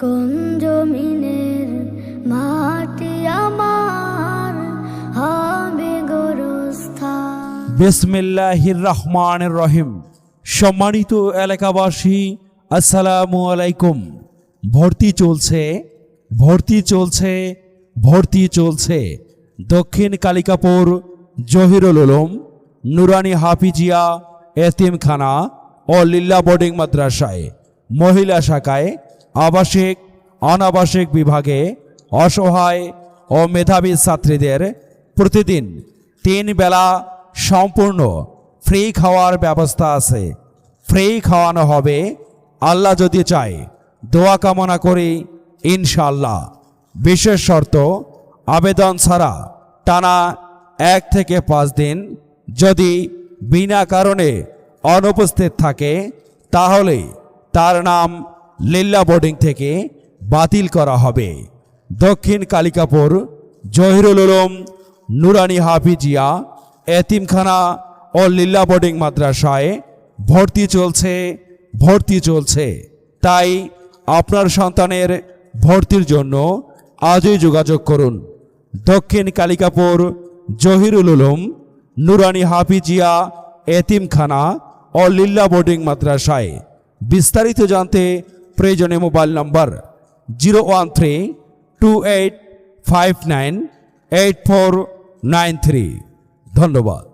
কোন জমিনের মাটি আমার হবে গোরস্থান। বিসমিল্লাহির রহমানির রহিম। সম্মানিত এলাকাবাসী, আসসালামু আলাইকুম। ভর্তি চলছে দক্ষিণ কালিকাপুর জহিরুল উলুম নুরানি হাফিজিয়া এতিমখানা ও লিল্লা বোর্ডিং মাদ্রাসায় মহিলা শাখায় আবাসিক অনাবাসিক বিভাগে অসহায় ও মেধাবী ছাত্রীদের প্রতিদিন 3 বেলা সম্পূর্ণ ফ্রি খাওয়ার ব্যবস্থা আছে। ফ্রি খাওয়ানো হবে, আল্লাহ যদি চায়। দোয়া কামনা করি ইনশাআল্লাহ। বিশেষ শর্ত, আবেদন ছাড়া টানা 1 থেকে 5 দিন যদি বিনা কারণে অনুপস্থিত থাকে তাহলে তার নাম লিল্লা বোর্ডিং থেকে বাতিল করা হবে। দক্ষিণ কালিকাপুর জহিরুল উলুম নুরানি হাফিজিয়া এতিমখানা ও লিল্লা বোর্ডিং মাদ্রাসায় ভর্তি চলছে। তাই আপনার সন্তানের ভর্তির জন্য আজই যোগাযোগ করুন। দক্ষিণ কালিকাপুর জহিরুল উলুম নুরানি হাফিজিয়া এতিমখানা ও লিল্লা বোর্ডিং মাদ্রাসায়। বিস্তারিত জানতে প্রয়োজনীয় মোবাইল নম্বর 01328598493। ধন্যবাদ।